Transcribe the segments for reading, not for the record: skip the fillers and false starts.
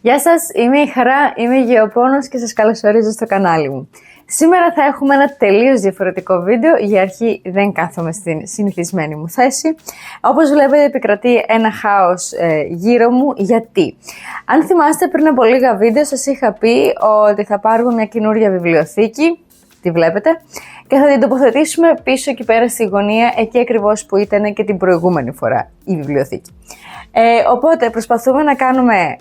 Γεια σας, είμαι η Χαρά, είμαι η Γεωπόνος και σας καλωσορίζω στο κανάλι μου. Σήμερα θα έχουμε ένα τελείως διαφορετικό βίντεο, για αρχή δεν κάθομαι στην συνηθισμένη μου θέση. Όπως βλέπετε επικρατεί ένα χάος γύρω μου, γιατί? Αν θυμάστε πριν από λίγα βίντεο σας είχα πει ότι θα πάρουμε μια καινούρια βιβλιοθήκη, τη βλέπετε, και θα την τοποθετήσουμε πίσω εκεί πέρα στη γωνία, εκεί ακριβώς που ήταν και την προηγούμενη φορά η βιβλιοθήκη. Οπότε προσπαθούμε να κάνουμε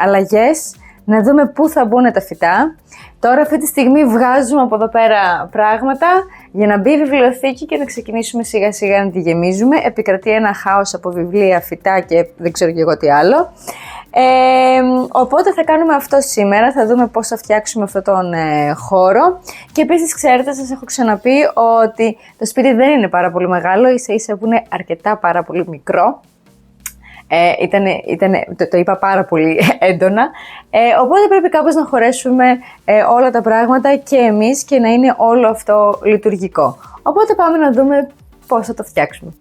αλλαγές, να δούμε πού θα μπουν τα φυτά. Τώρα αυτή τη στιγμή βγάζουμε από εδώ πέρα πράγματα για να μπει η βιβλιοθήκη και να ξεκινήσουμε σιγά σιγά να τη γεμίζουμε. Επικρατεί ένα χάος από βιβλία, φυτά και δεν ξέρω και εγώ τι άλλο. Οπότε θα κάνουμε αυτό σήμερα, θα δούμε πώς θα φτιάξουμε αυτόν τον χώρο. Και επίσης ξέρετε, σας έχω ξαναπεί ότι το σπίτι δεν είναι πάρα πολύ μεγάλο, ίσα ίσα που είναι αρκετά πάρα πολύ μικρό. Το είπα πάρα πολύ έντονα, οπότε πρέπει κάπως να χωρέσουμε όλα τα πράγματα και εμείς και να είναι όλο αυτό λειτουργικό. Οπότε πάμε να δούμε πώς θα το φτιάξουμε.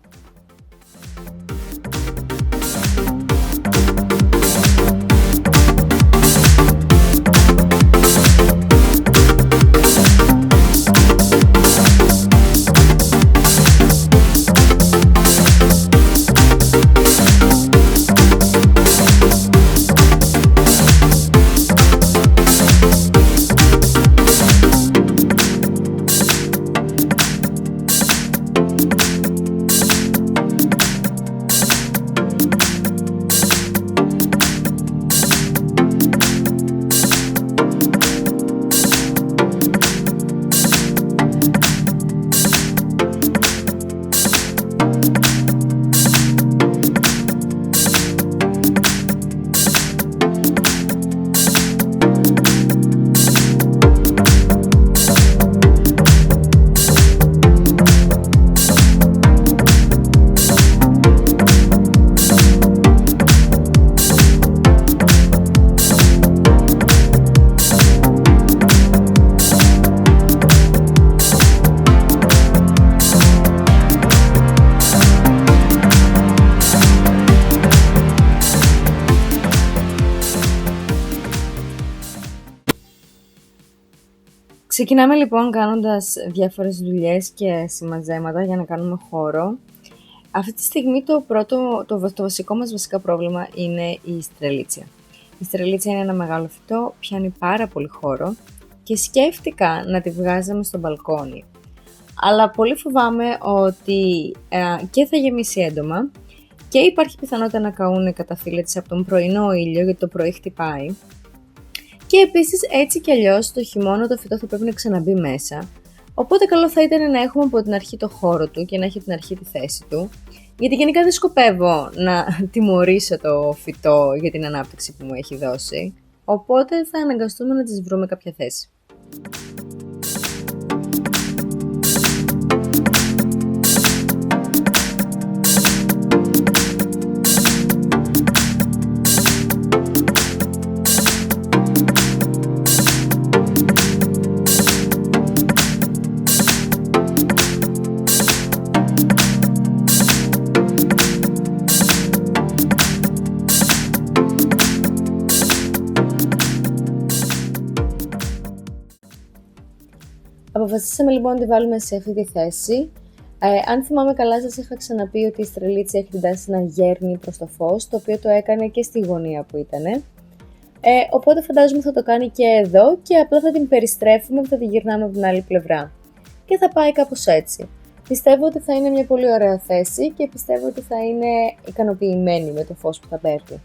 Ξεκινάμε λοιπόν κάνοντας διάφορες δουλειές και συμμαζέματα για να κάνουμε χώρο. Αυτή τη στιγμή το βασικό μας βασικά πρόβλημα είναι η στρελίτσια. Η στρελίτσια είναι ένα μεγάλο φυτό, πιάνει πάρα πολύ χώρο και σκέφτηκα να τη βγάζαμε στο μπαλκόνι. Αλλά πολύ φοβάμαι ότι και θα γεμίσει έντομα και υπάρχει πιθανότητα να καούν κατά φύλλα της από τον πρωινό ήλιο, γιατί το πρωί χτυπάει. Και επίσης έτσι κι αλλιώς το χειμώνα το φυτό θα πρέπει να ξαναμπεί μέσα, οπότε καλό θα ήταν να έχουμε από την αρχή το χώρο του και να έχει την αρχή τη θέση του, γιατί γενικά δεν σκοπεύω να τιμωρήσω το φυτό για την ανάπτυξη που μου έχει δώσει, οπότε θα αναγκαστούμε να της βρούμε κάποια θέση. Αποφασίσαμε λοιπόν να τη βάλουμε σε αυτή τη θέση. Αν θυμάμαι καλά, σας είχα ξαναπεί ότι η στρελίτσια έχει την τάση να γέρνει προς το φως, το οποίο το έκανε και στη γωνία που ήταν. Οπότε φαντάζομαι θα το κάνει και εδώ και απλά θα την περιστρέφουμε και θα την γυρνάμε από την άλλη πλευρά. Και θα πάει κάπως έτσι. Πιστεύω ότι θα είναι μια πολύ ωραία θέση και πιστεύω ότι θα είναι ικανοποιημένη με το φως που θα παίρνει.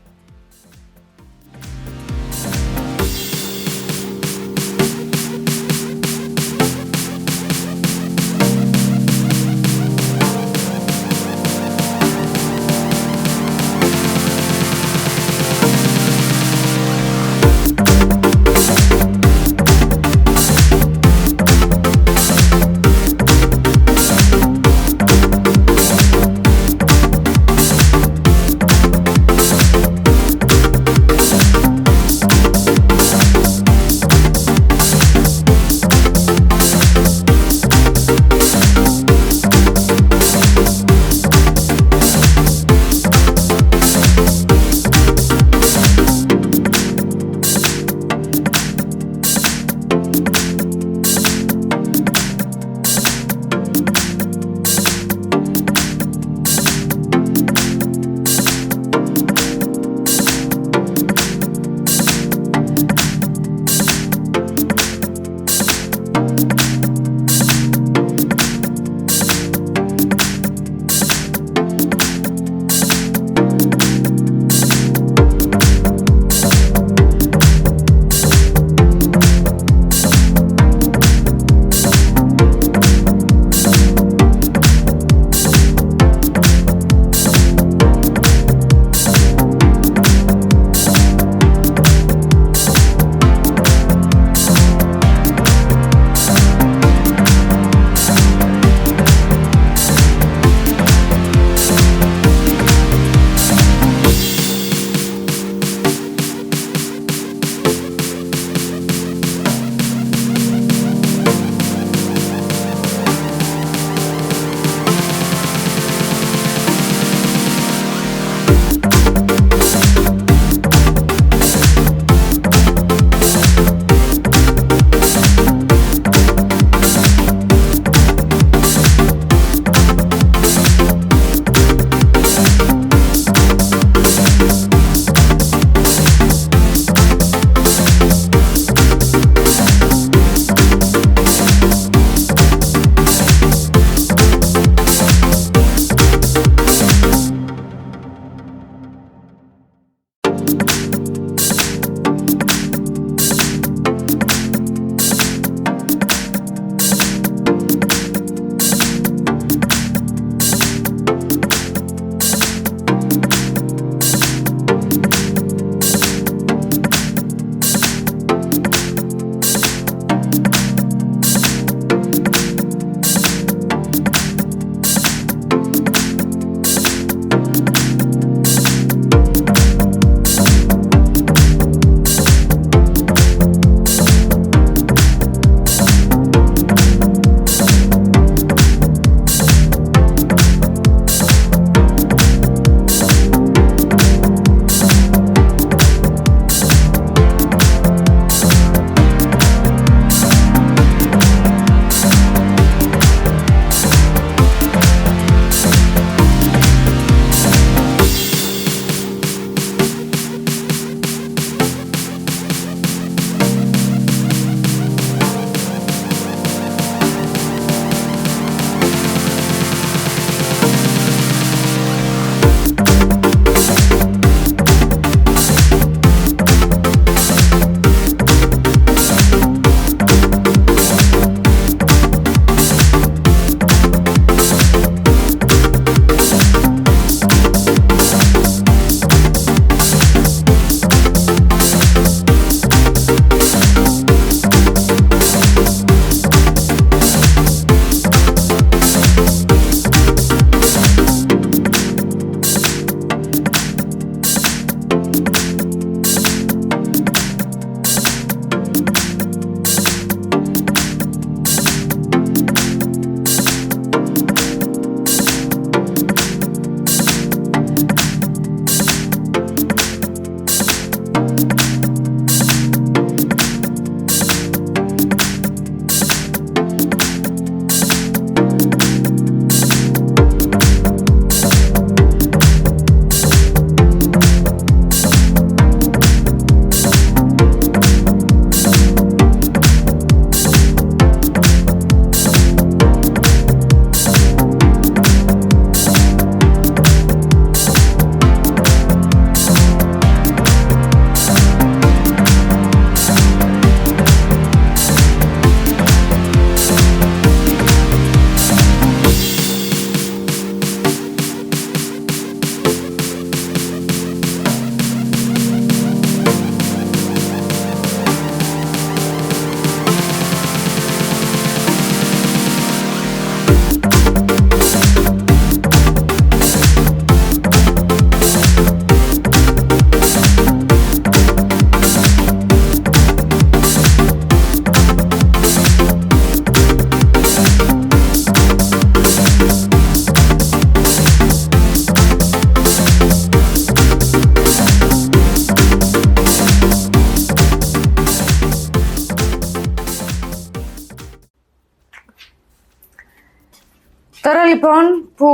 Τώρα λοιπόν που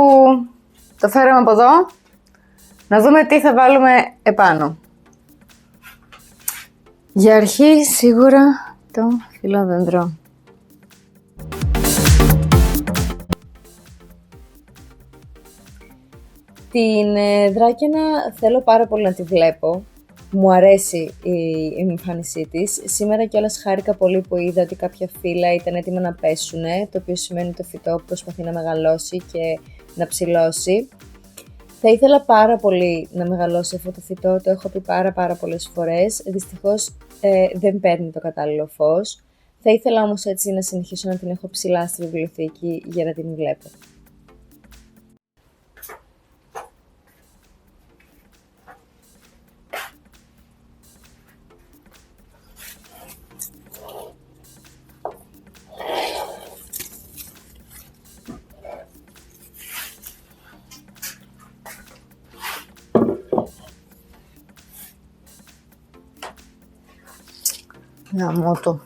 το φέραμε από εδώ, να δούμε τι θα βάλουμε επάνω. Για αρχή σίγουρα το φιλόδεντρο. Την δράκαινα θέλω πάρα πολύ να τη βλέπω. Μου αρέσει η εμφάνισή της. Σήμερα κιόλας χάρηκα πολύ που είδα ότι κάποια φύλλα ήταν έτοιμα να πέσουν, το οποίο σημαίνει ότι το φυτό προσπαθεί να μεγαλώσει και να ψηλώσει. Θα ήθελα πάρα πολύ να μεγαλώσει αυτό το φυτό, το έχω πει πάρα πολλές φορές. Δυστυχώς δεν παίρνει το κατάλληλο φως. Θα ήθελα όμως έτσι να συνεχίσω να την έχω ψηλά στη βιβλιοθήκη για να την βλέπω. Γαμώ το.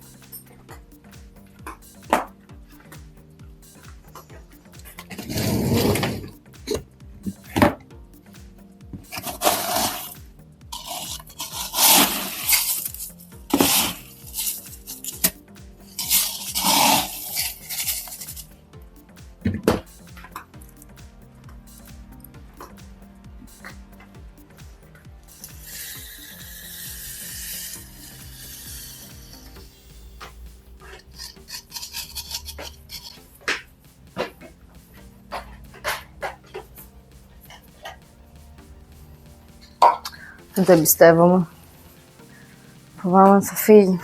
Δεν το εμπιστεύομαι. Φοβάμαι ότι θα φύγει.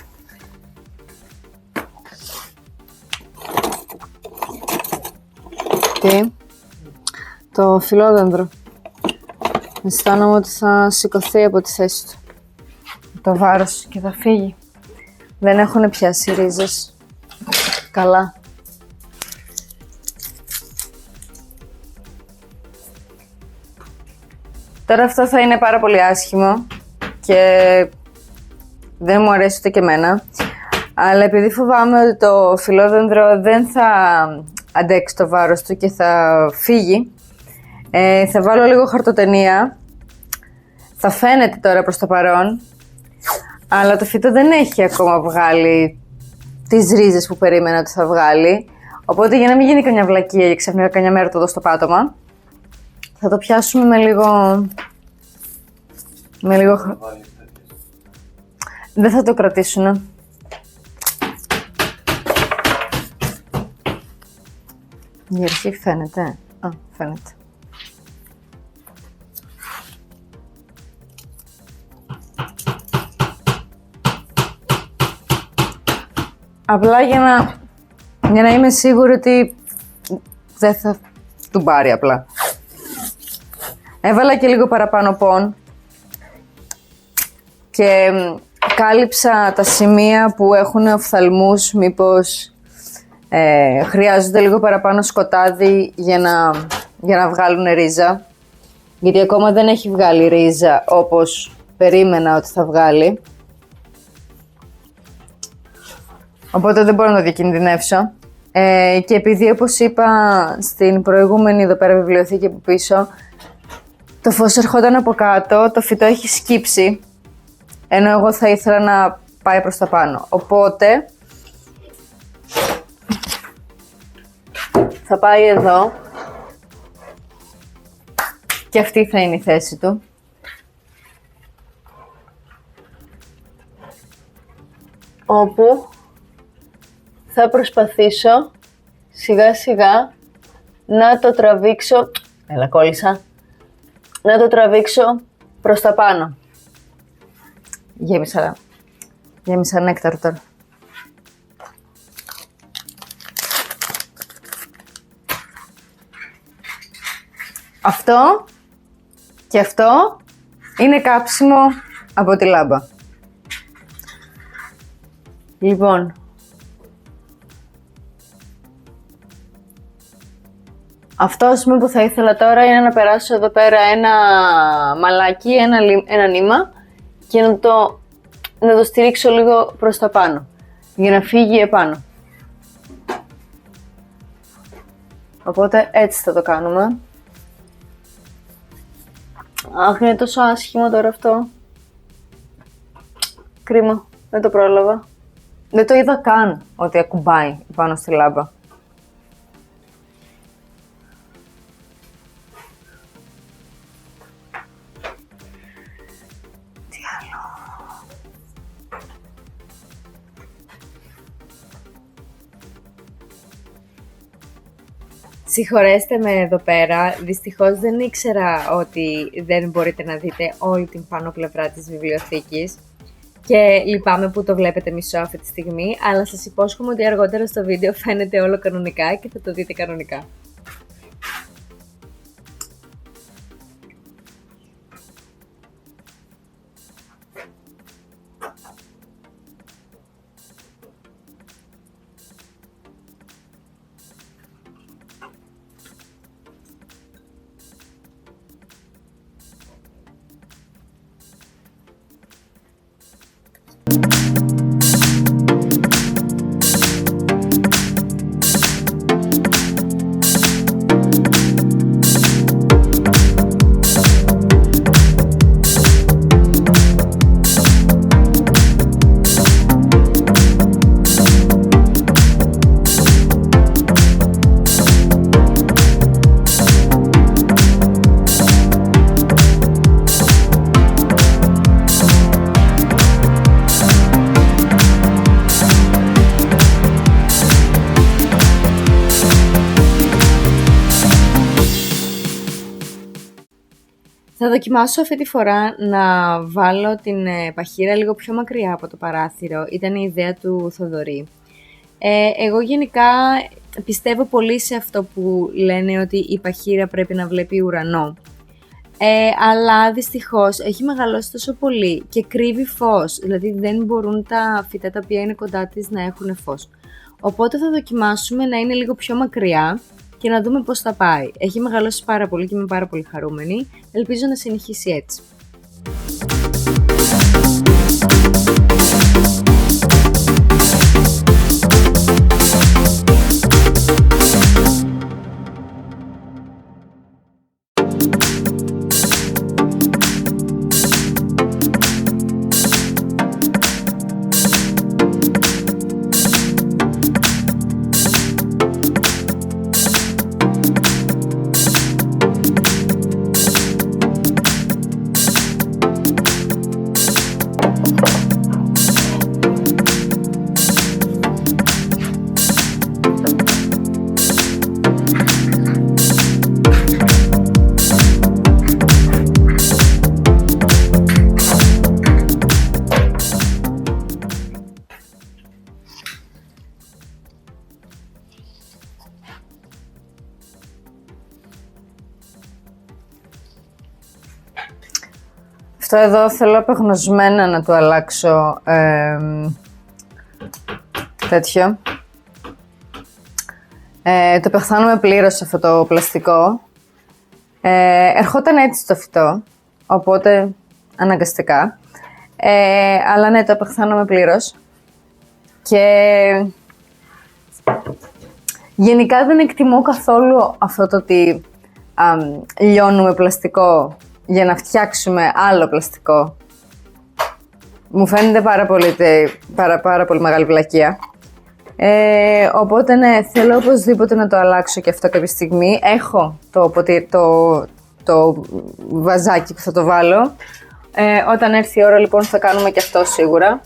Τι? Το φιλόδεντρο. Αισθάνομαι ότι θα σηκωθεί από τη θέση του. Το βάρος και θα φύγει. Δεν έχουν πιάσει ρίζες. Καλά. Τώρα αυτό θα είναι πάρα πολύ άσχημο και δεν μου αρέσει ούτε και εμένα. Αλλά επειδή φοβάμαι ότι το φιλόδεντρο δεν θα αντέξει το βάρος του και θα φύγει, θα βάλω λίγο χαρτοτενία. Θα φαίνεται τώρα προς το παρόν, αλλά το φυτό δεν έχει ακόμα βγάλει τις ρίζες που περίμενα ότι θα βγάλει. Οπότε για να μην γίνει καμιά βλακεία και ξαφνικά καμιά μέρα το δω στο πάτωμα, θα το πιάσουμε με λίγο... Δεν θα το κρατήσουνε. Η αρχή φαίνεται. Φαίνεται. Απλά για να είμαι σίγουρη ότι δεν θα του πάρει απλά. Έβαλα και λίγο παραπάνω πον και κάλυψα τα σημεία που έχουν οφθαλμούς, μήπως χρειάζονται λίγο παραπάνω σκοτάδι για να βγάλουν ρίζα. Γιατί ακόμα δεν έχει βγάλει ρίζα όπως περίμενα ότι θα βγάλει. Οπότε δεν μπορώ να το διακινδυνεύσω. Και επειδή, όπως είπα στην προηγούμενη εδώ πέρα βιβλιοθήκη από πίσω, το φως ερχόταν από κάτω, το φυτό έχει σκύψει, ενώ εγώ θα ήθελα να πάει προς τα πάνω. Οπότε θα πάει εδώ και αυτή θα είναι η θέση του. Όπου θα προσπαθήσω σιγά σιγά να το τραβήξω, να το τραβήξω προς τα πάνω. Γέμισα νέκταρο τώρα. Αυτό και αυτό είναι κάψιμο από τη λάμπα. Λοιπόν, αυτό ας πούμε που θα ήθελα τώρα είναι να περάσω εδώ πέρα ένα μαλάκι, ένα νήμα και να το στηρίξω λίγο προς τα πάνω για να φύγει επάνω. Οπότε έτσι θα το κάνουμε. Αχ, είναι τόσο άσχημο τώρα αυτό. Κρίμα, δεν το πρόλαβα. Δεν το είδα καν ότι ακουμπάει πάνω στη λάμπα. Τι άλλο. Συγχωρέστε με εδώ πέρα, δυστυχώς δεν ήξερα ότι δεν μπορείτε να δείτε όλη την πάνω πλευρά της βιβλιοθήκης και λυπάμαι που το βλέπετε μισό αυτή τη στιγμή, αλλά σας υπόσχομαι ότι αργότερα στο βίντεο φαίνεται όλο κανονικά και θα το δείτε κανονικά. Θα δοκιμάσω αυτή τη φορά να βάλω την παχύρα λίγο πιο μακριά από το παράθυρο. Ήταν η ιδέα του Θοδωρή. Εγώ γενικά πιστεύω πολύ σε αυτό που λένε ότι η παχύρα πρέπει να βλέπει ουρανό. Αλλά δυστυχώς έχει μεγαλώσει τόσο πολύ και κρύβει φως, δηλαδή δεν μπορούν τα φυτά τα οποία είναι κοντά της να έχουν φως. Οπότε θα δοκιμάσουμε να είναι λίγο πιο μακριά και να δούμε πώς θα πάει. Έχει μεγαλώσει πάρα πολύ και είμαι πάρα πολύ χαρούμενη. Ελπίζω να συνεχίσει έτσι. Αυτό εδώ θέλω απεγνωσμένα να του αλλάξω τέτοιο. Το επεχθάνομαι πλήρως αυτό το πλαστικό. Ερχόταν έτσι το φυτό, οπότε αναγκαστικά. Αλλά ναι, το επεχθάνομαι πλήρως. Και γενικά δεν εκτιμώ καθόλου αυτό το ότι λιώνουμε πλαστικό για να φτιάξουμε άλλο πλαστικό. Μου φαίνεται πάρα πολύ μεγάλη βλακεία. Οπότε ναι, θέλω οπωσδήποτε να το αλλάξω και αυτό κάποια στιγμή. Έχω το βαζάκι που θα το βάλω. Όταν έρθει η ώρα λοιπόν θα κάνουμε και αυτό σίγουρα.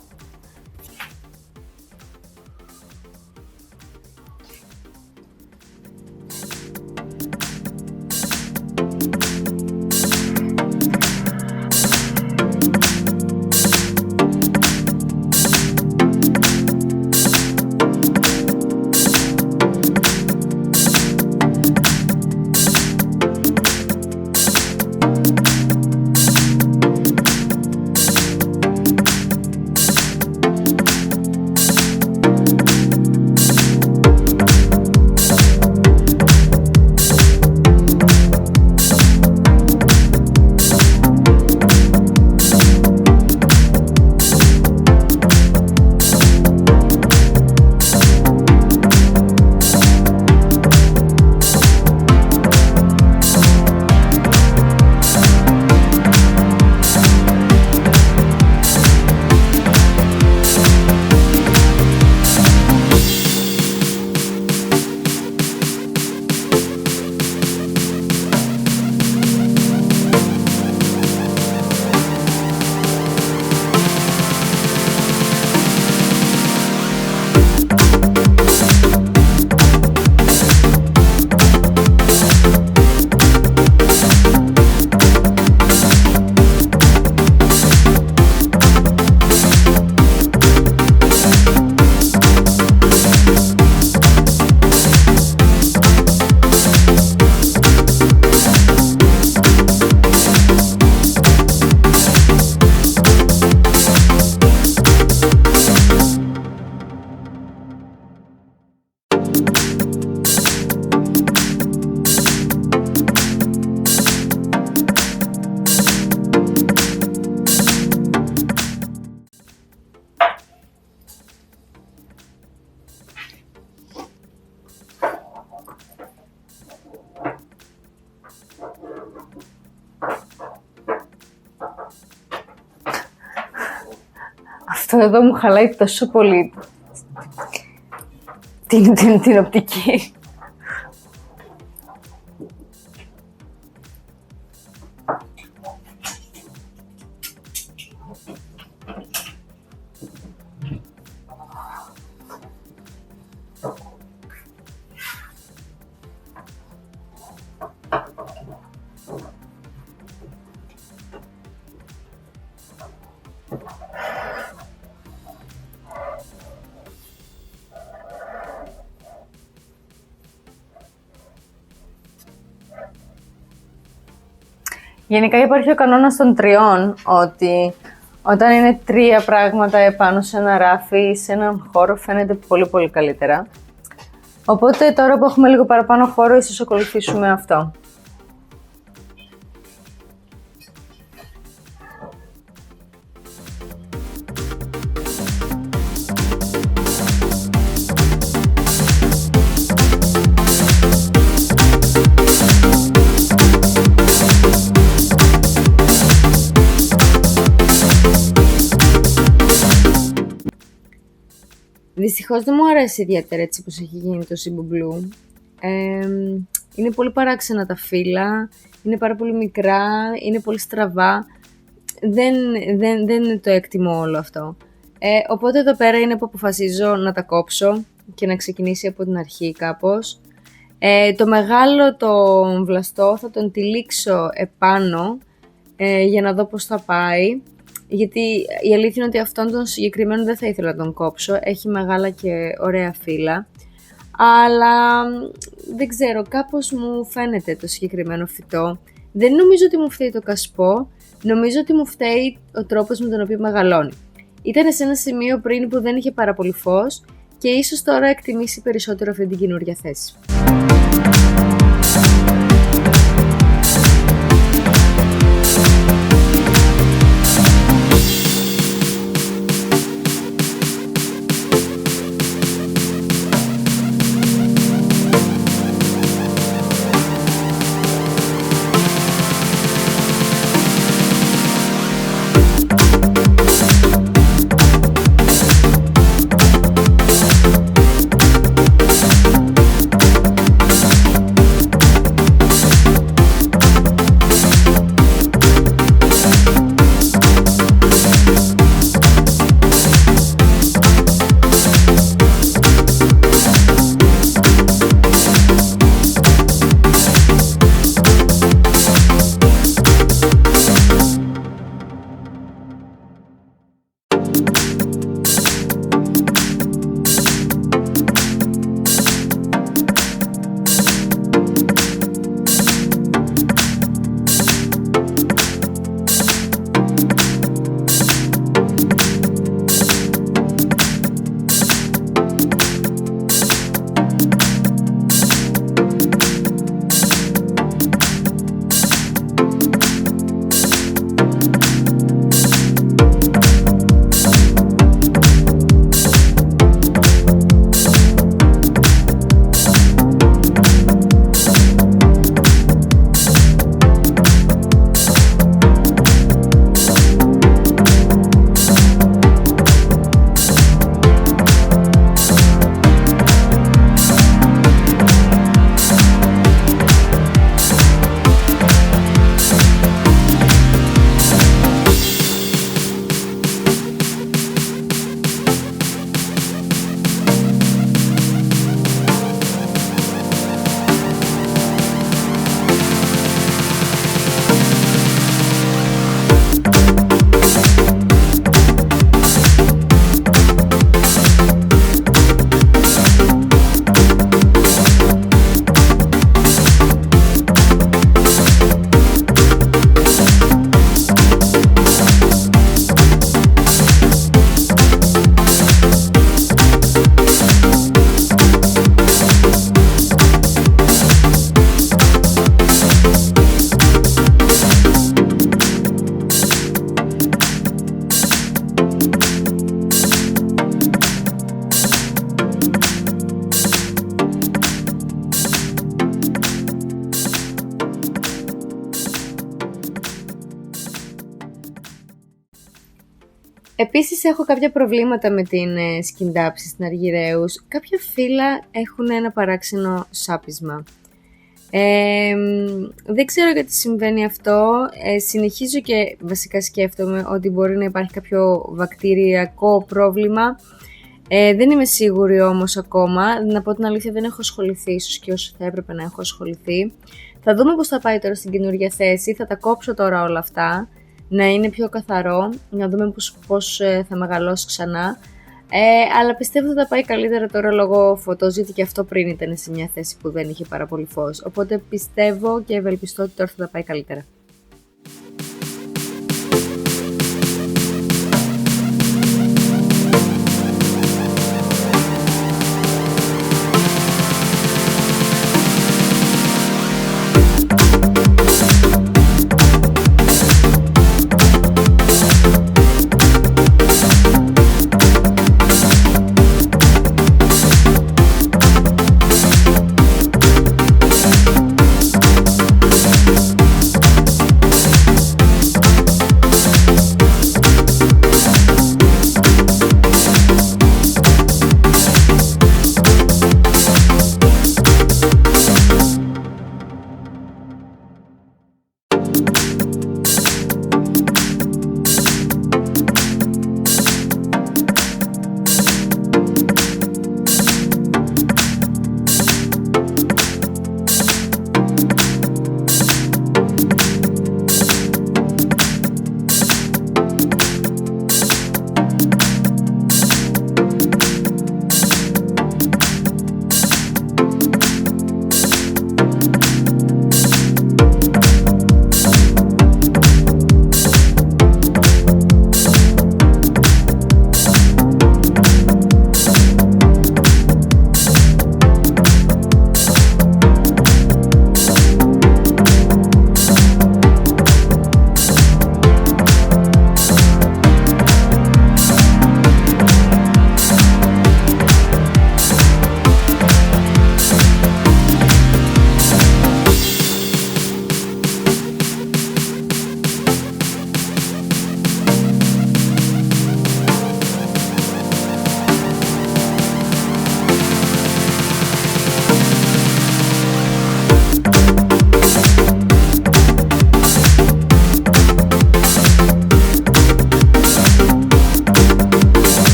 Αυτό εδώ μου χαλάει τόσο πολύ την οπτική. Γενικά υπάρχει ο κανόνας των τριών, ότι όταν είναι τρία πράγματα επάνω σε ένα ράφι ή σε έναν χώρο φαίνεται πολύ πολύ καλύτερα. Οπότε τώρα που έχουμε λίγο παραπάνω χώρο, ίσως ακολουθήσουμε αυτό. Δυστυχώς δεν μου αρέσει ιδιαίτερα έτσι πως έχει γίνει το Cebu Blue. Είναι πολύ παράξενα τα φύλλα, είναι πάρα πολύ μικρά, είναι πολύ στραβά. Δεν το εκτιμώ όλο αυτό. Οπότε εδώ πέρα είναι που αποφασίζω να τα κόψω και να ξεκινήσει από την αρχή κάπως. Το μεγάλο το βλαστό θα τον τυλίξω επάνω για να δω πώς θα πάει. Γιατί η αλήθεια είναι ότι αυτόν τον συγκεκριμένο δεν θα ήθελα να τον κόψω, έχει μεγάλα και ωραία φύλλα, αλλά δεν ξέρω, κάπως μου φαίνεται το συγκεκριμένο φυτό. Δεν νομίζω ότι μου φταίει το κασπό, νομίζω ότι μου φταίει ο τρόπος με τον οποίο μεγαλώνει. Ήταν σε ένα σημείο πριν που δεν είχε πάρα πολύ φως και ίσως τώρα εκτιμήσει περισσότερο αυτή την καινούργια θέση. Επίσης έχω κάποια προβλήματα με την σκυντάψη στην Αργυραίους. Κάποια φύλλα έχουν ένα παράξενο σάπισμα. Δεν ξέρω γιατί συμβαίνει αυτό. Συνεχίζω και βασικά σκέφτομαι ότι μπορεί να υπάρχει κάποιο βακτηριακό πρόβλημα. Δεν είμαι σίγουρη όμως ακόμα. Να πω την αλήθεια, δεν έχω ασχοληθεί ίσως και όσο θα έπρεπε να έχω ασχοληθεί. Θα δούμε πώς θα πάει τώρα στην καινούργια θέση. Θα τα κόψω τώρα όλα αυτά, να είναι πιο καθαρό, να δούμε πώς θα μεγαλώσει ξανά. Αλλά πιστεύω ότι θα πάει καλύτερα τώρα λόγω φωτός, γιατί και αυτό πριν ήταν σε μια θέση που δεν είχε πάρα πολύ φως. Οπότε πιστεύω και ευελπιστώ ότι τώρα θα τα πάει καλύτερα.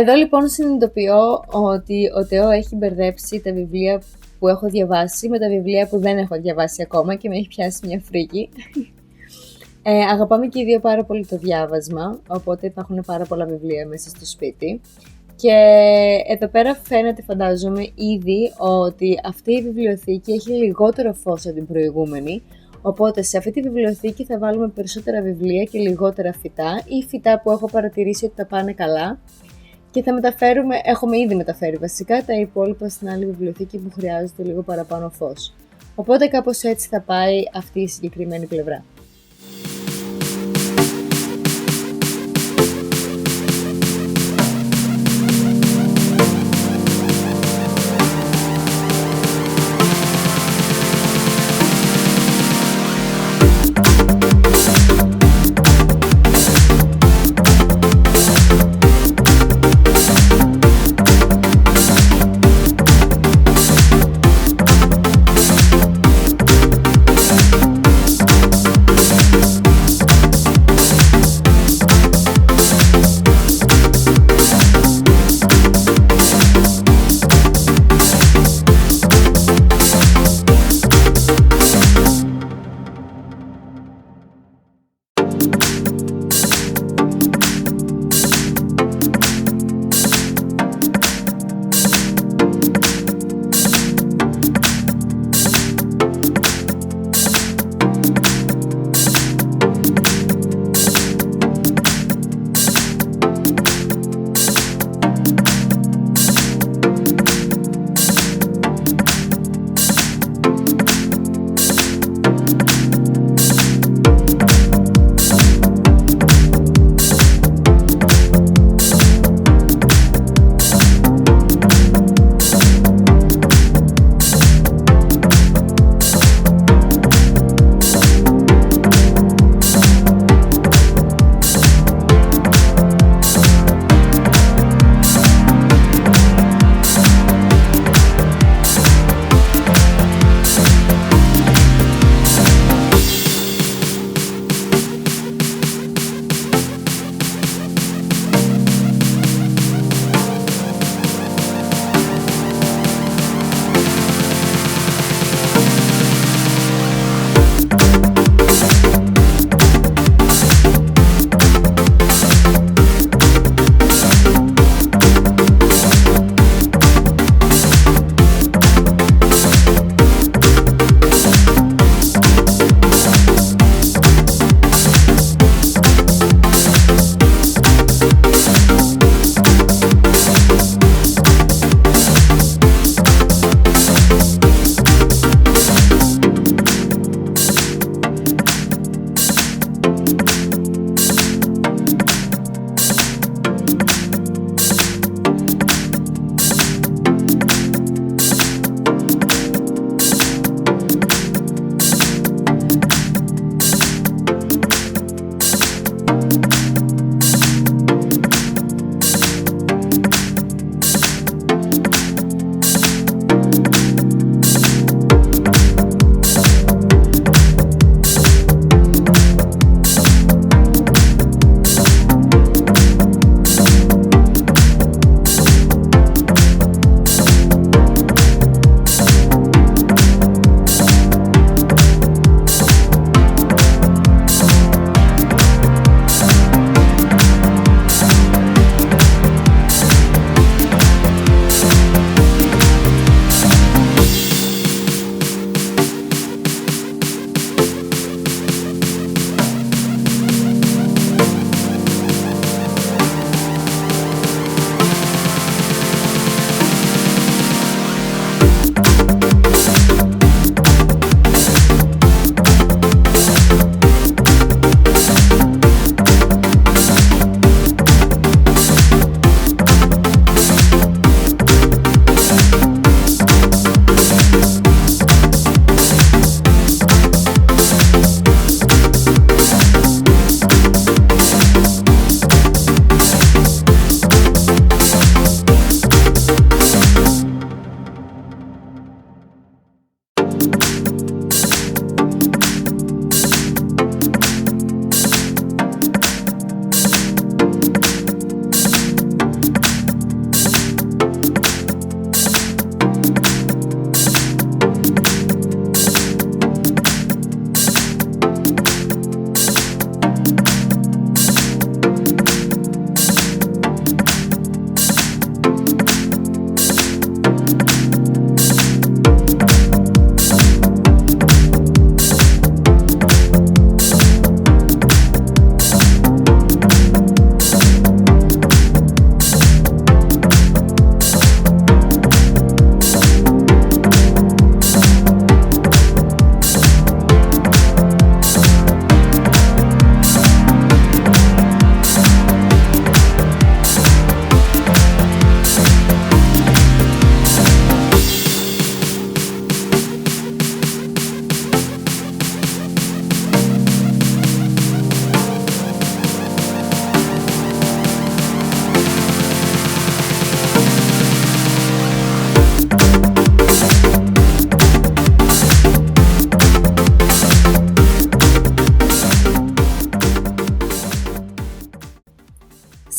Εδώ λοιπόν συνειδητοποιώ ότι ο Τεό έχει μπερδέψει τα βιβλία που έχω διαβάσει με τα βιβλία που δεν έχω διαβάσει ακόμα και με έχει πιάσει μια φρίκη. Αγαπάμε και οι δύο πάρα πολύ το διάβασμα, οπότε υπάρχουν πάρα πολλά βιβλία μέσα στο σπίτι. Και εδώ πέρα φαίνεται, φαντάζομαι, ήδη ότι αυτή η βιβλιοθήκη έχει λιγότερο φως από την προηγούμενη, οπότε σε αυτή τη βιβλιοθήκη θα βάλουμε περισσότερα βιβλία και λιγότερα φυτά ή φυτά που έχω παρατηρήσει ότι τα πάνε καλά και θα μεταφέρουμε, έχουμε ήδη μεταφέρει βασικά τα υπόλοιπα στην άλλη βιβλιοθήκη που χρειάζεται λίγο παραπάνω φως. Οπότε κάπως έτσι θα πάει αυτή η συγκεκριμένη πλευρά.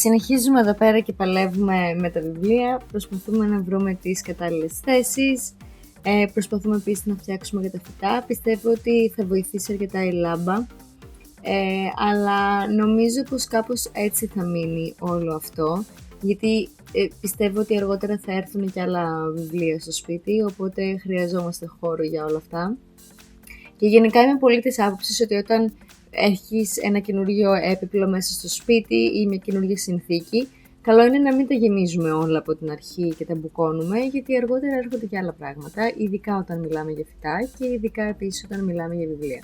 Συνεχίζουμε εδώ πέρα και παλεύουμε με τα βιβλία, προσπαθούμε να βρούμε τις κατάλληλες θέσεις, προσπαθούμε επίσης να φτιάξουμε και τα φυτά. Πιστεύω ότι θα βοηθήσει αρκετά η λάμπα, αλλά νομίζω πως κάπως έτσι θα μείνει όλο αυτό, γιατί πιστεύω ότι αργότερα θα έρθουν και άλλα βιβλία στο σπίτι, οπότε χρειαζόμαστε χώρο για όλα αυτά. Και γενικά είμαι πολύ της άποψης ότι όταν έχεις ένα καινούριο έπιπλο μέσα στο σπίτι ή μια καινούργια συνθήκη, καλό είναι να μην τα γεμίζουμε όλα από την αρχή και τα μπουκώνουμε, γιατί αργότερα έρχονται και άλλα πράγματα, ειδικά όταν μιλάμε για φυτά και ειδικά επίσης όταν μιλάμε για βιβλία.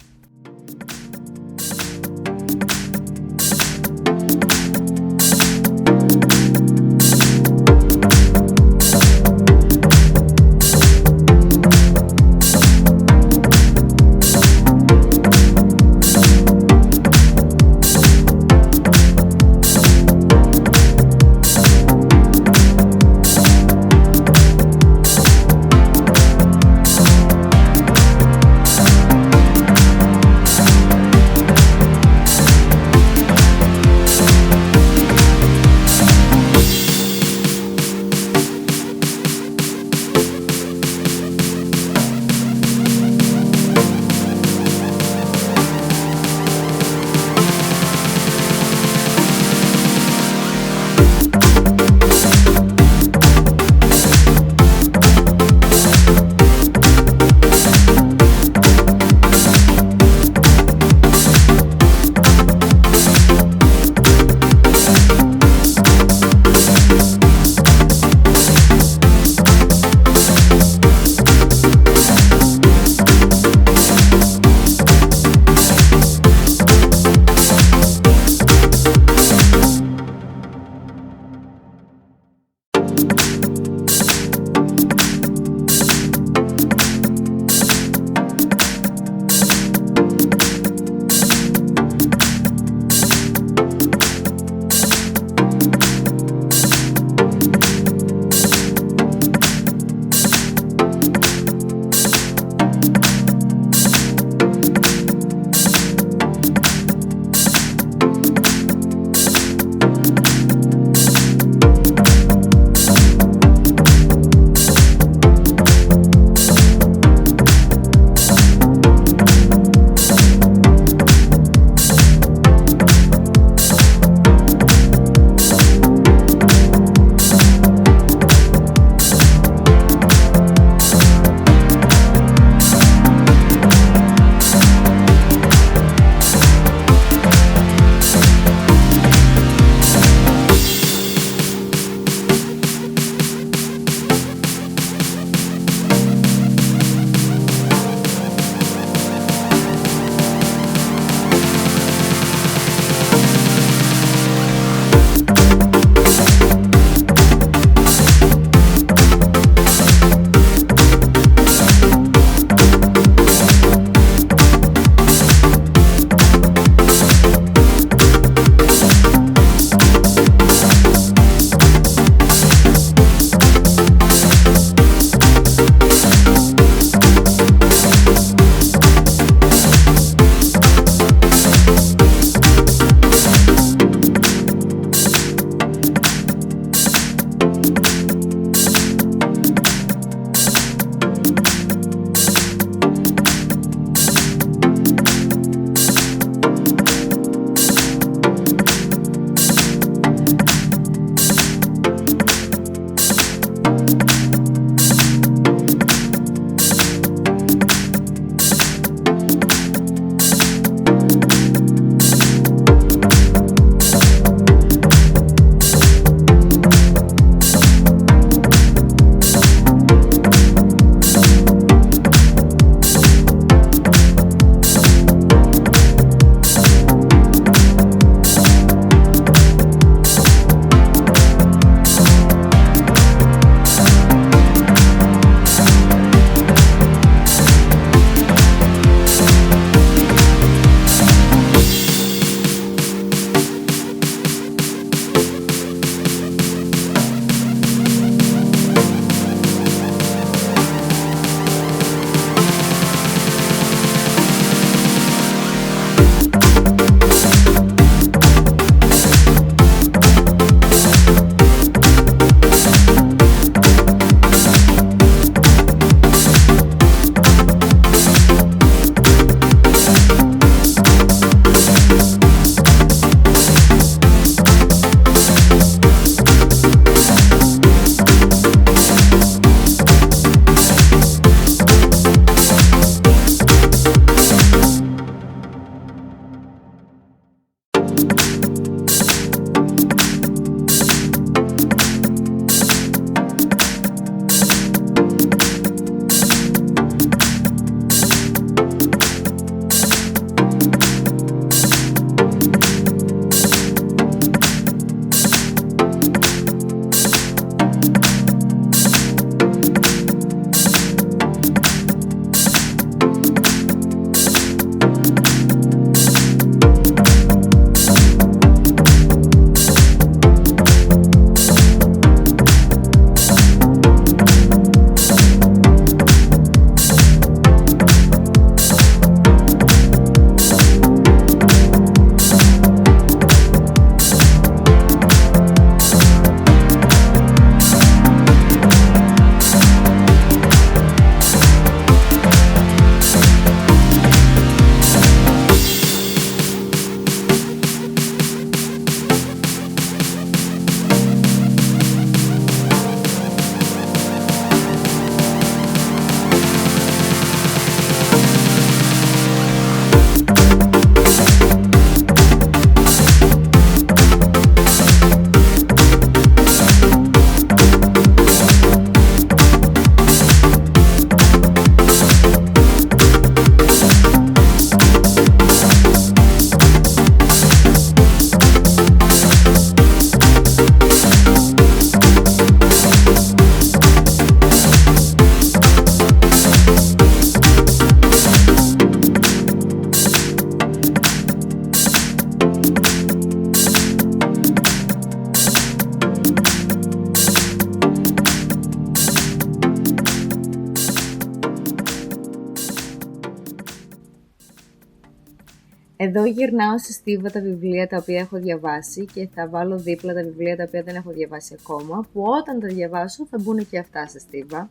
Εδώ γυρνάω στη στίβα τα βιβλία τα οποία έχω διαβάσει και θα βάλω δίπλα τα βιβλία τα οποία δεν έχω διαβάσει ακόμα, που όταν τα διαβάσω θα μπουν και αυτά στη στίβα.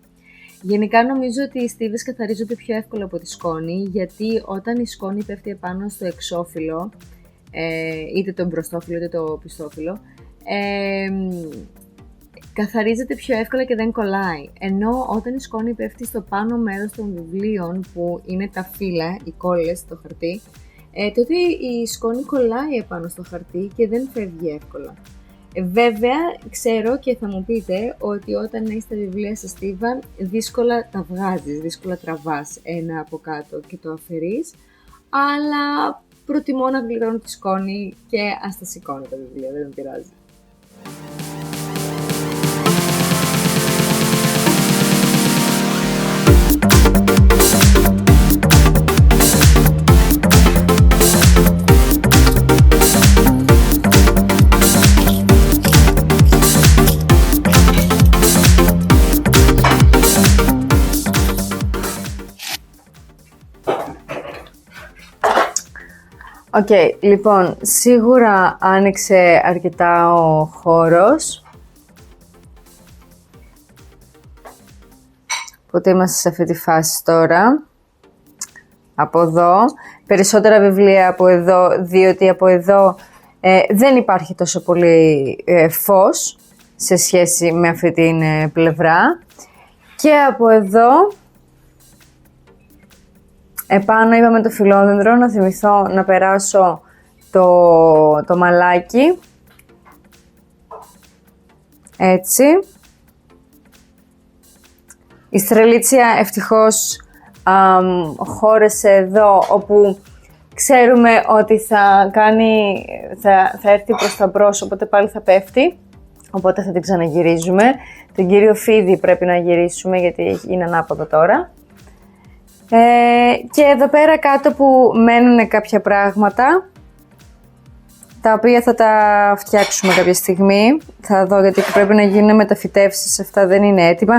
Γενικά νομίζω ότι οι στίβες καθαρίζονται πιο εύκολα από τη σκόνη, γιατί όταν η σκόνη πέφτει επάνω στο εξώφυλλο, είτε το μπροστόφυλλο είτε το πιστόφυλλο, καθαρίζεται πιο εύκολα και δεν κολλάει. Ενώ όταν η σκόνη πέφτει στο πάνω μέρος των βιβλίων, που είναι τα φύλλα, οι κόλλες στο χαρτί, τότε η σκόνη κολλάει επάνω στο χαρτί και δεν φεύγει εύκολα. Βέβαια, ξέρω και θα μου πείτε ότι όταν έχεις τα βιβλία σε στίβα, δύσκολα τα βγάζεις, δύσκολα τραβάς ένα από κάτω και το αφαιρείς, αλλά προτιμώ να γλιτώνω τη σκόνη και ας τα σηκώνω τα βιβλία, δεν με πειράζει. Οκ, λοιπόν, σίγουρα άνοιξε αρκετά ο χώρος. Οπότε είμαστε σε αυτή τη φάση τώρα. Από εδώ. Περισσότερα βιβλία από εδώ, διότι από εδώ δεν υπάρχει τόσο πολύ φως σε σχέση με αυτή την πλευρά. Και από εδώ, επάνω είπαμε το φιλόδεντρο, να θυμηθώ να περάσω το μαλάκι. Έτσι. Η στρελίτσια ευτυχώς χώρεσε εδώ, όπου ξέρουμε ότι θα έρθει προς τα μπρος, οπότε πάλι θα πέφτει. Οπότε θα την ξαναγυρίζουμε. Τον κύριο Φίδη πρέπει να γυρίσουμε, γιατί είναι ανάποδο τώρα. Και εδώ πέρα κάτω που μένουν κάποια πράγματα, τα οποία θα τα φτιάξουμε κάποια στιγμή. Θα δω, γιατί πρέπει να γίνουν μεταφυτεύσεις, αυτά δεν είναι έτοιμα.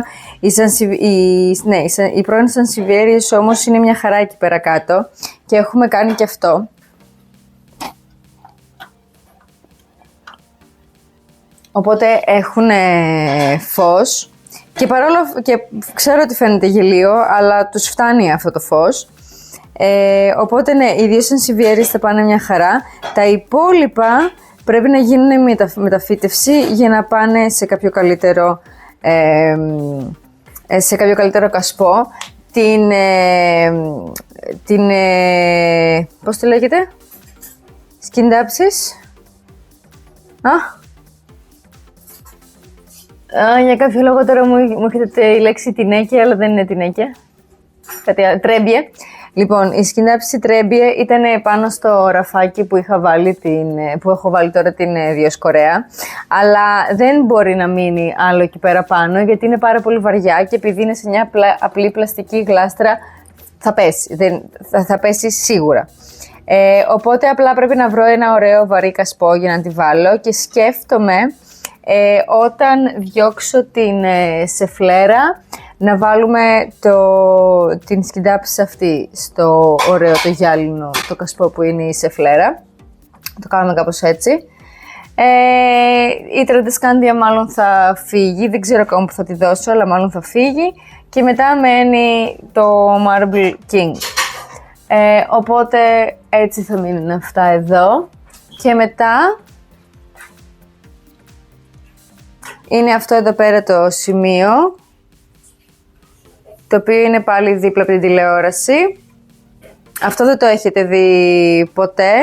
Οι πρώην σανσιβιέριες όμως είναι μια χαρά εκεί πέρα κάτω και έχουμε κάνει και αυτό. Οπότε έχουν φως και παρόλο και ξέρω ότι φαίνεται γελίο, αλλά τους φτάνει αυτό το φως. Οπότε ναι, οι δύο σανσιβιέριες θα πάνε μια χαρά. Τα υπόλοιπα πρέπει να γίνουν μεταφύτευση για να πάνε σε κάποιο καλύτερο, κασπό. Πώς το λέγεται? Σκιντάψεις. Για κάποιο λόγο τώρα μου έχετε η λέξη τινέκια, αλλά δεν είναι τινέκια. Τρέμπιε. Λοιπόν, η σκιντάψη τρέμπιε ήταν πάνω στο ραφάκι που που έχω βάλει τώρα την Διοσκορέα. Αλλά δεν μπορεί να μείνει άλλο εκεί πέρα πάνω, γιατί είναι πάρα πολύ βαριά και επειδή είναι σε μια απλή πλαστική γλάστρα, θα πέσει. Θα πέσει σίγουρα. Οπότε απλά πρέπει να βρω ένα ωραίο βαρύ κασπό για να τη βάλω και σκέφτομαι όταν διώξω την σεφλέρα να βάλουμε την σκιντάψη αυτή στο ωραίο το γυάλινο το κασπό που είναι η σεφλέρα. Το κάνουμε κάπως έτσι. Η τραντεσκάντια μάλλον θα φύγει, δεν ξέρω ακόμα που θα τη δώσω, αλλά μάλλον θα φύγει. Και μετά μένει το Marble King. Οπότε έτσι θα μείνουν αυτά εδώ. Και μετά είναι αυτό εδώ πέρα το σημείο, το οποίο είναι πάλι δίπλα από την τηλεόραση. Αυτό δεν το έχετε δει ποτέ,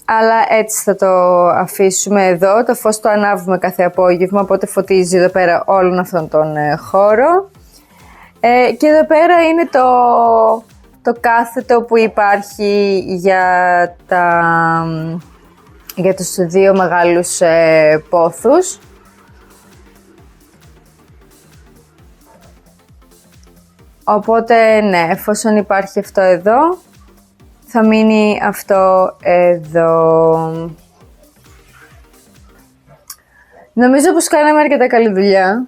αλλά έτσι θα το αφήσουμε εδώ. Το φως το ανάβουμε κάθε απόγευμα, οπότε φωτίζει εδώ πέρα όλον αυτόν τον χώρο. Και εδώ πέρα είναι το κάθετο που υπάρχει για τους δύο μεγάλους πόθους. Οπότε ναι, εφόσον υπάρχει αυτό εδώ, θα μείνει αυτό εδώ. Νομίζω πως κάναμε αρκετά καλή δουλειά.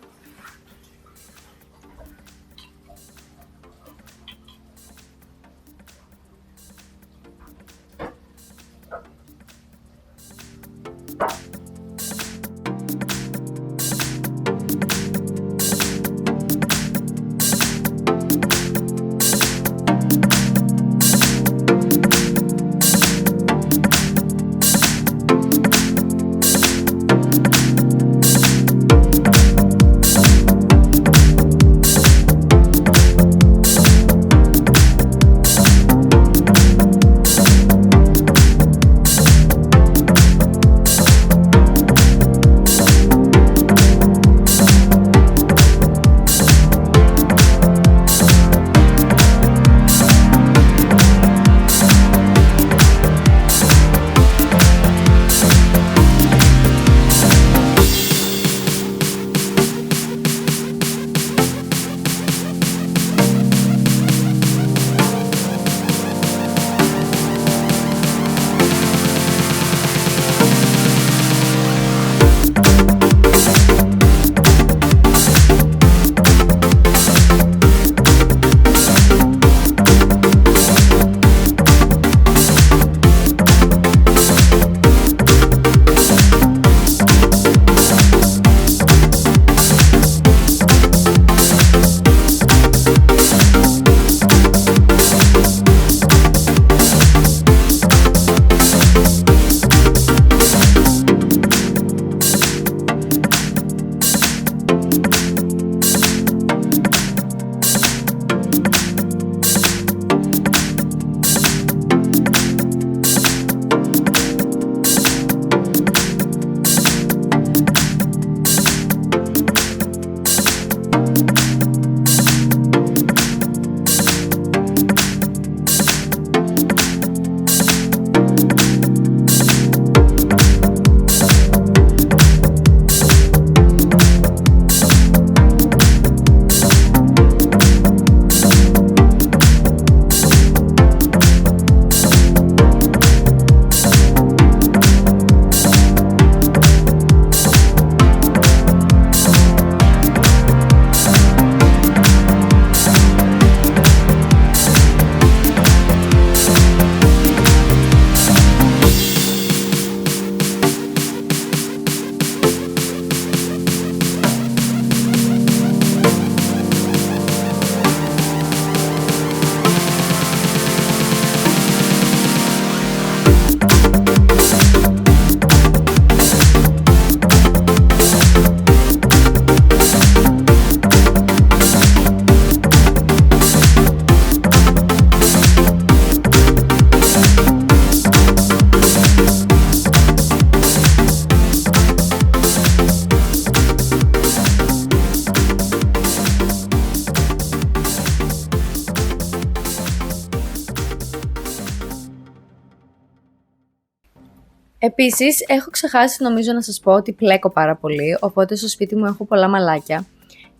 Επίσης, έχω ξεχάσει νομίζω να σας πω ότι πλέκω πάρα πολύ, οπότε στο σπίτι μου έχω πολλά μαλάκια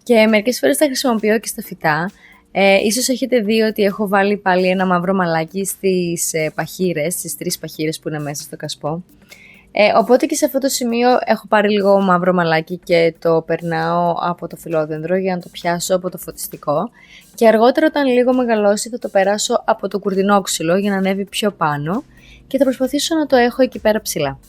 και μερικές φορές τα χρησιμοποιώ και στα φυτά. Ίσως έχετε δει ότι έχω βάλει πάλι ένα μαύρο μαλάκι στις παχύρες, στις 3 παχύρες που είναι μέσα στο κασπό. Οπότε και σε αυτό το σημείο έχω πάρει λίγο μαύρο μαλάκι και το περνάω από το φυλλόδεντρο για να το πιάσω από το φωτιστικό και αργότερα όταν λίγο μεγαλώσει θα το περάσω από το κουρδινόξυλο για να ανέβει πιο πάνω και θα προσπαθήσω να το έχω εκεί πέρα ψηλά.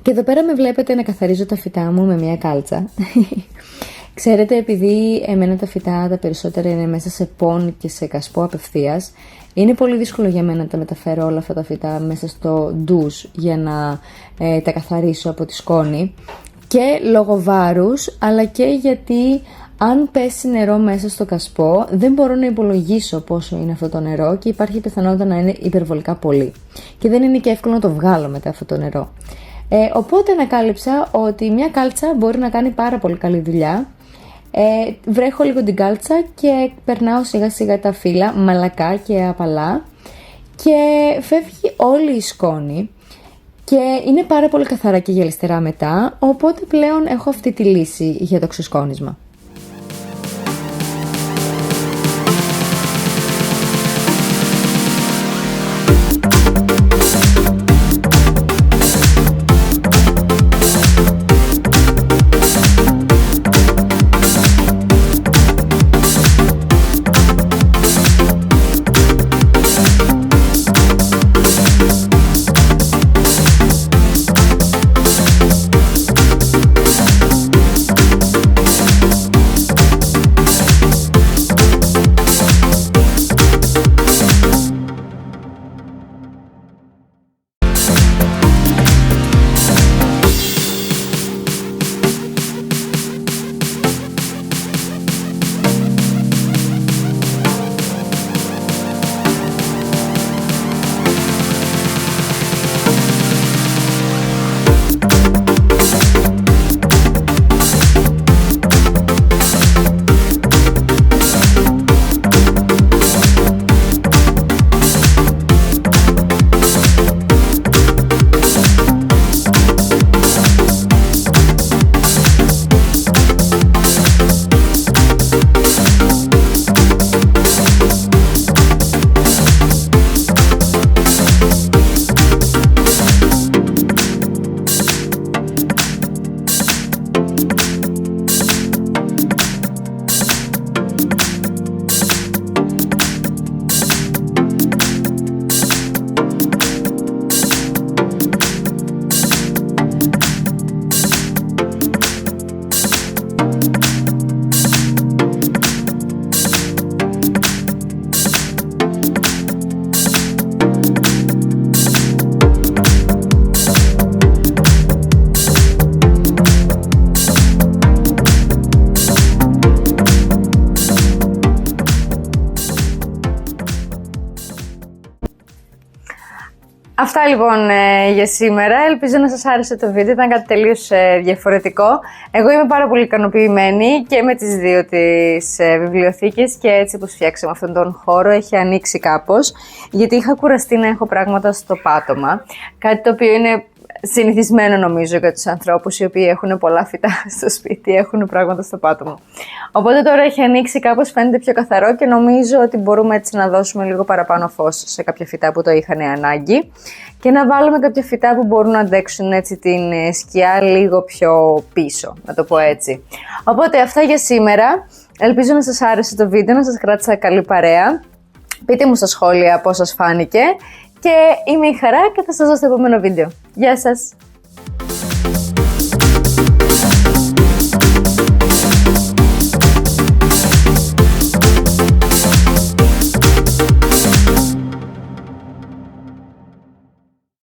Και εδώ πέρα με βλέπετε να καθαρίζω τα φυτά μου με μια κάλτσα. Ξέρετε, επειδή εμένα τα φυτά τα περισσότερα είναι μέσα σε πόν και σε κασπό απευθείας, είναι πολύ δύσκολο για μένα να τα μεταφέρω όλα αυτά τα φυτά μέσα στο ντους για να τα καθαρίσω από τη σκόνη. Και λόγω βάρους, αλλά και γιατί αν πέσει νερό μέσα στο κασπό, δεν μπορώ να υπολογίσω πόσο είναι αυτό το νερό και υπάρχει πιθανότητα να είναι υπερβολικά πολύ. Και δεν είναι και εύκολο να το βγάλω μετά αυτό το νερό. Οπότε ανακάλυψα ότι μια κάλτσα μπορεί να κάνει πάρα πολύ καλή δουλειά. Βρέχω λίγο την κάλτσα και περνάω σιγά σιγά τα φύλλα, μαλακά και απαλά και φεύγει όλη η σκόνη και είναι πάρα πολύ καθαρά και γυαλιστερά μετά, οπότε πλέον έχω αυτή τη λύση για το ξεσκόνισμα. Αυτά λοιπόν για σήμερα. Ελπίζω να σας άρεσε το βίντεο, ήταν κάτι τελείως διαφορετικό. Εγώ είμαι πάρα πολύ ικανοποιημένη και με τις δύο τις βιβλιοθήκες και έτσι που φτιάξαμε αυτόν τον χώρο έχει ανοίξει κάπως, γιατί είχα κουραστεί να έχω πράγματα στο πάτωμα, κάτι το οποίο είναι συνηθισμένο νομίζω για τους ανθρώπους οι οποίοι έχουν πολλά φυτά στο σπίτι, έχουν πράγματα στο πάτωμα. Οπότε τώρα έχει ανοίξει κάπως, φαίνεται πιο καθαρό και νομίζω ότι μπορούμε έτσι να δώσουμε λίγο παραπάνω φως σε κάποια φυτά που το είχαν ανάγκη και να βάλουμε κάποια φυτά που μπορούν να αντέξουν έτσι την σκιά λίγο πιο πίσω, να το πω έτσι. Οπότε αυτά για σήμερα. Ελπίζω να σας άρεσε το βίντεο, να σας κράτησα καλή παρέα. Πείτε μου στα σχόλια πώς σας φάνηκε. Και είμαι η Χαρά και θα σας δω στο επόμενο βίντεο. Γεια σας!